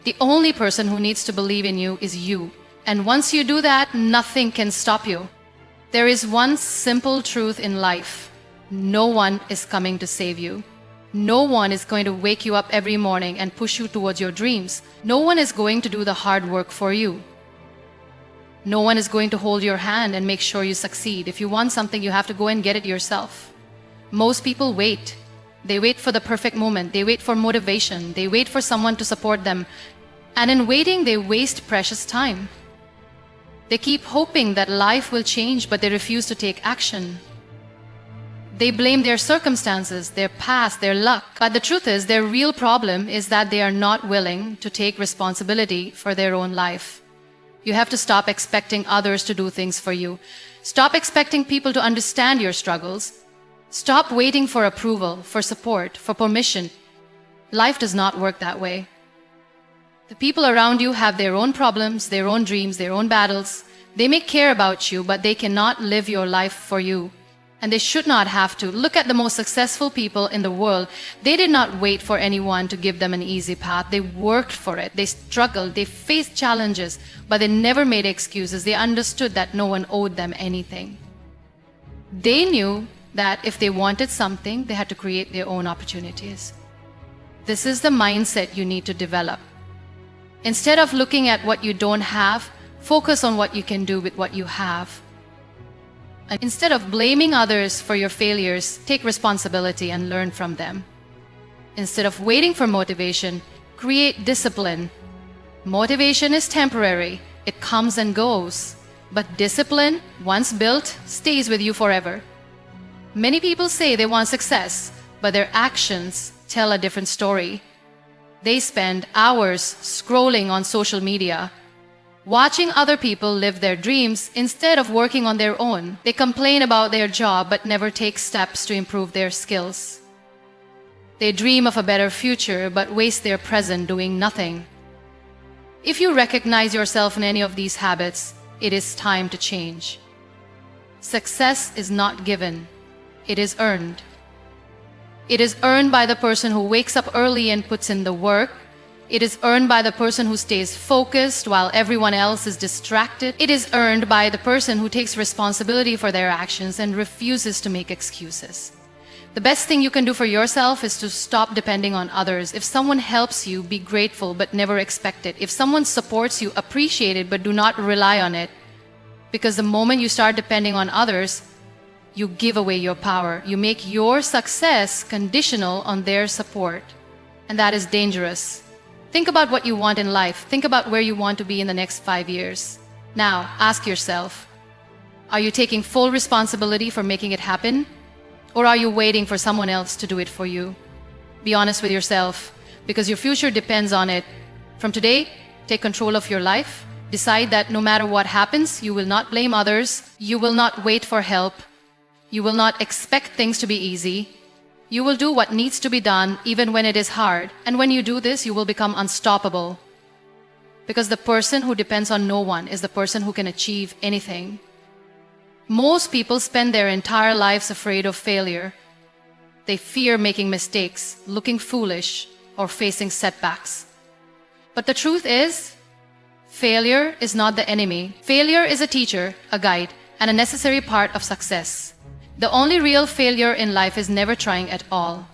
The only person who needs to believe in you is you. And once you do that, nothing can stop you. There is one simple truth in life. No one is coming to save you. No one is going to wake you up every morning and push you towards your dreams. No one is going to do the hard work for you. No one is going to hold your hand and make sure you succeed. If you want something, you have to go and get it yourself. Most people wait. They wait for the perfect moment. They wait for motivation. They wait for someone to support them. And in waiting, they waste precious time. They keep hoping that life will change, but they refuse to take action. They blame their circumstances, their past, their luck. But the truth is, their real problem is that they are not willing to take responsibility for their own life. You have to stop expecting others to do things for you. Stop expecting people to understand your struggles. Stop waiting for approval, for support, for permission. Life does not work that way. The people around you have their own problems, their own dreams, their own battles. They may care about you, but they cannot live your life for you. And they should not have to. Look at the most successful people in the world. They did not wait for anyone to give them an easy path. They worked for it. They struggled. They faced challenges, but they never made excuses. They understood that no one owed them anything. They knew that if they wanted something, they had to create their own opportunities. This is the mindset you need to develop. Instead of looking at what you don't have, focus on what you can do with what you have. And instead of blaming others for your failures, take responsibility and learn from them. Instead of waiting for motivation, create discipline. Motivation is temporary. It comes and goes. But discipline, once built, stays with you forever. Many people say they want success, but their actions tell a different story. They spend hours scrolling on social media, watching other people live their dreams instead of working on their own. They complain about their job but never take steps to improve their skills. They dream of a better future but waste their present doing nothing. If you recognize yourself in any of these habits, it is time to change. Success is not given, it is earned. It is earned by the person who wakes up early and puts in the work. It is earned by the person who stays focused while everyone else is distracted. It is earned by the person who takes responsibility for their actions and refuses to make excuses. The best thing you can do for yourself is to stop depending on others. If someone helps you, be grateful but never expect it. If someone supports you, appreciate it but do not rely on it. Because the moment you start depending on others, you give away your power. You make your success conditional on their support. And that is dangerous. Think about what you want in life. Think about where you want to be in the next 5 years. Now, ask yourself, are you taking full responsibility for making it happen? Or are you waiting for someone else to do it for you? Be honest with yourself, because your future depends on it. From today, take control of your life. Decide that no matter what happens, you will not blame others. You will not wait for help. You will not expect things to be easy. You will do what needs to be done even when it is hard. And when you do this, you will become unstoppable. Because the person who depends on no one is the person who can achieve anything. Most people spend their entire lives afraid of failure. They fear making mistakes, looking foolish, or facing setbacks. But the truth is, failure is not the enemy. Failure is a teacher, a guide, and a necessary part of success. The only real failure in life is never trying at all.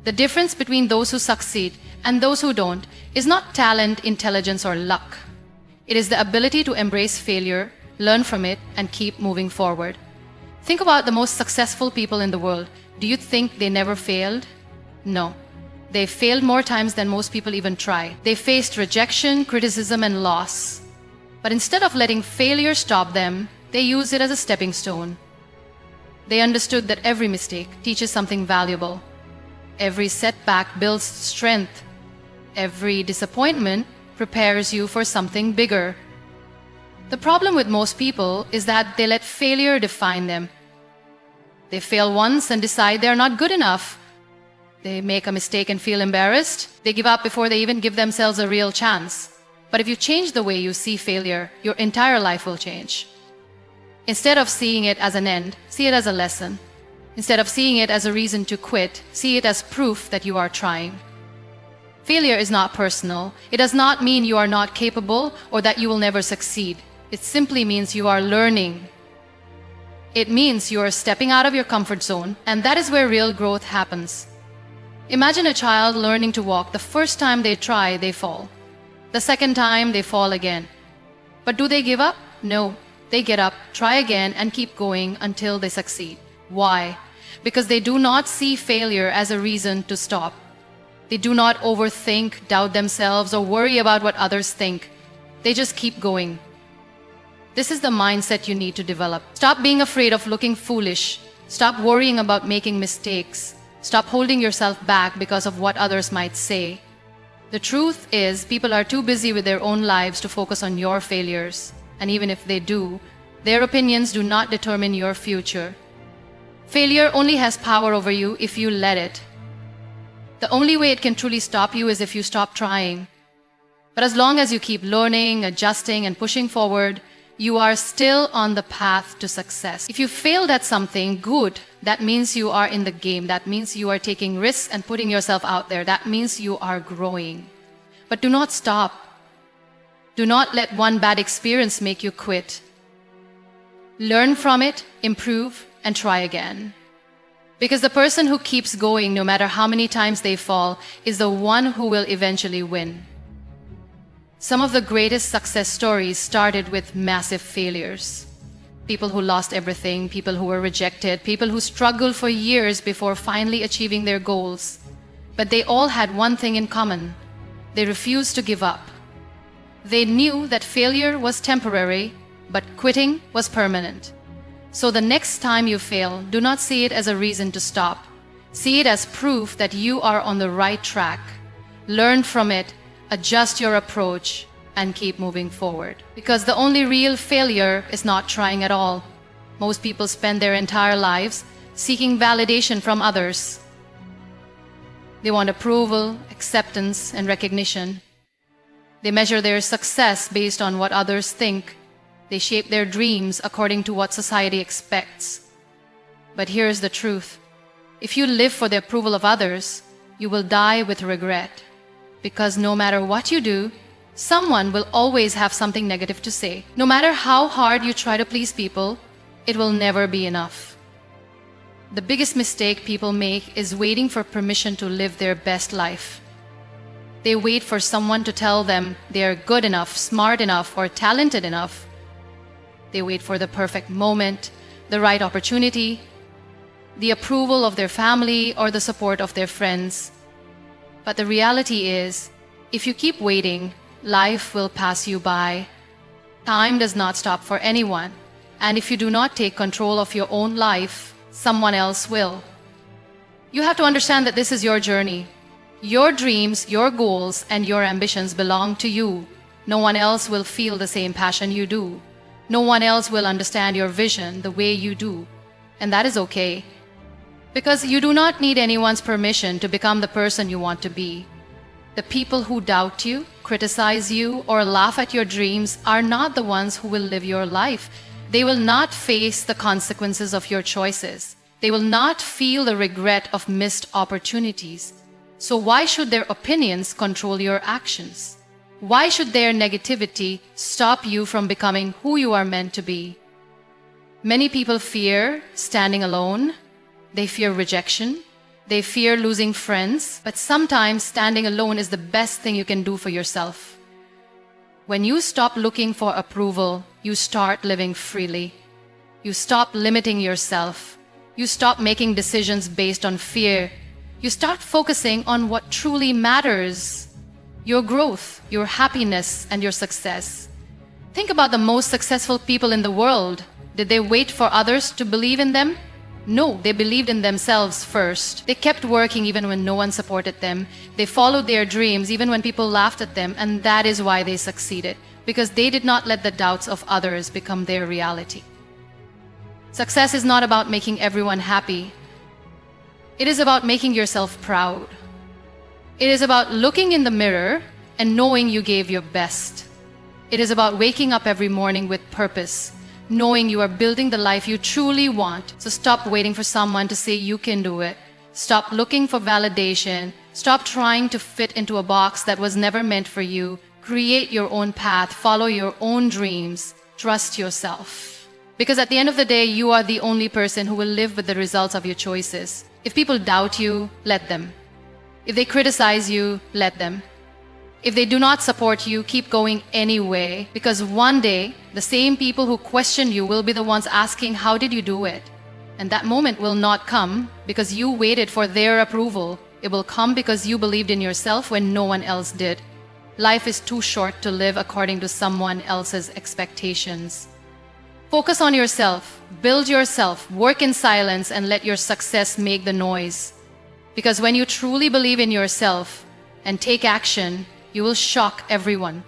The difference between those who succeed and those who don't is not talent, intelligence, or luck. It is the ability to embrace failure, learn from it, and keep moving forward. Think about the most successful people in the world. Do you think they never failed? No. They failed more times than most people even try. They faced rejection, criticism, and loss. But instead of letting failure stop them, they used it as a stepping stone. They understood that every mistake teaches something valuable. Every setback builds strength. Every disappointment prepares you for something bigger. The problem with most people is that they let failure define them. They fail once and decide they're not good enough. They make a mistake and feel embarrassed. They give up before they even give themselves a real chance. But if you change the way you see failure, your entire life will change. Instead of seeing it as an end, see it as a lesson. Instead of seeing it as a reason to quit, see it as proof that you are trying. Failure is not personal. It does not mean you are not capable or that you will never succeed. It simply means you are learning. It means you are stepping out of your comfort zone, and that is where real growth happens. Imagine a child learning to walk. The first time they try, they fall. The second time, they fall again. But do they give up? No. They get up, try again, and keep going until they succeed. Why? Because they do not see failure as a reason to stop. They do not overthink, doubt themselves, or worry about what others think. They just keep going. This is the mindset you need to develop. Stop being afraid of looking foolish. Stop worrying about making mistakes. Stop holding yourself back because of what others might say. The truth is, people are too busy with their own lives to focus on your failures. And even if they do, their opinions do not determine your future. Failure only has power over you if you let it. The only way it can truly stop you is if you stop trying. But as long as you keep learning, adjusting, and pushing forward, you are still on the path to success. If you failed at something good, that means you are in the game. That means you are taking risks and putting yourself out there. That means you are growing. But do not stop. Do not let one bad experience make you quit. Learn from it, improve, and try again. Because the person who keeps going, no matter how many times they fall, is the one who will eventually win. Some of the greatest success stories started with massive failures. People who lost everything, people who were rejected, people who struggled for years before finally achieving their goals. But they all had one thing in common. They refused to give up. They knew that failure was temporary, but quitting was permanent. So the next time you fail, do not see it as a reason to stop. See it as proof that you are on the right track. Learn from it, adjust your approach, and keep moving forward. Because the only real failure is not trying at all. Most people spend their entire lives seeking validation from others. They want approval, acceptance, and recognition. They measure their success based on what others think. They shape their dreams according to what society expects. But here's the truth. If you live for the approval of others, you will die with regret. Because no matter what you do, someone will always have something negative to say. No matter how hard you try to please people, it will never be enough. The biggest mistake people make is waiting for permission to live their best life. They wait for someone to tell them they are good enough, smart enough, or talented enough. They wait for the perfect moment, the right opportunity, the approval of their family, or the support of their friends. But the reality is, if you keep waiting, life will pass you by. Time does not stop for anyone. And if you do not take control of your own life, someone else will. You have to understand that this is your journey. Your dreams, your goals, and your ambitions belong to you. No one else will feel the same passion you do. No one else will understand your vision the way you do. And that is okay. Because you do not need anyone's permission to become the person you want to be. The people who doubt you, criticize you, or laugh at your dreams are not the ones who will live your life. They will not face the consequences of your choices. They will not feel the regret of missed opportunities. So why should their opinions control your actions? Why should their negativity stop you from becoming who you are meant to be? Many people fear standing alone. They fear rejection. They fear losing friends. But sometimes standing alone is the best thing you can do for yourself. When you stop looking for approval, you start living freely. You stop limiting yourself. You stop making decisions based on fear. You start focusing on what truly matters. Your growth, your happiness, and your success. Think about the most successful people in the world. Did they wait for others to believe in them? No, they believed in themselves first. They kept working even when no one supported them. They followed their dreams even when people laughed at them, and that is why they succeeded, because they did not let the doubts of others become their reality. Success is not about making everyone happy. It is about making yourself proud. It is about looking in the mirror and knowing you gave your best. It is about waking up every morning with purpose, knowing you are building the life you truly want. So stop waiting for someone to say you can do it. Stop looking for validation. Stop trying to fit into a box that was never meant for you. Create your own path, follow your own dreams, trust yourself. Because at the end of the day, you are the only person who will live with the results of your choices. If people doubt you, let them. If they criticize you, let them. If they do not support you, keep going anyway, because one day, the same people who question you will be the ones asking, how did you do it? And that moment will not come because you waited for their approval. It will come because you believed in yourself when no one else did. Life is too short to live according to someone else's expectations. Focus on yourself, build yourself, work in silence, and let your success make the noise. Because when you truly believe in yourself and take action, you will shock everyone.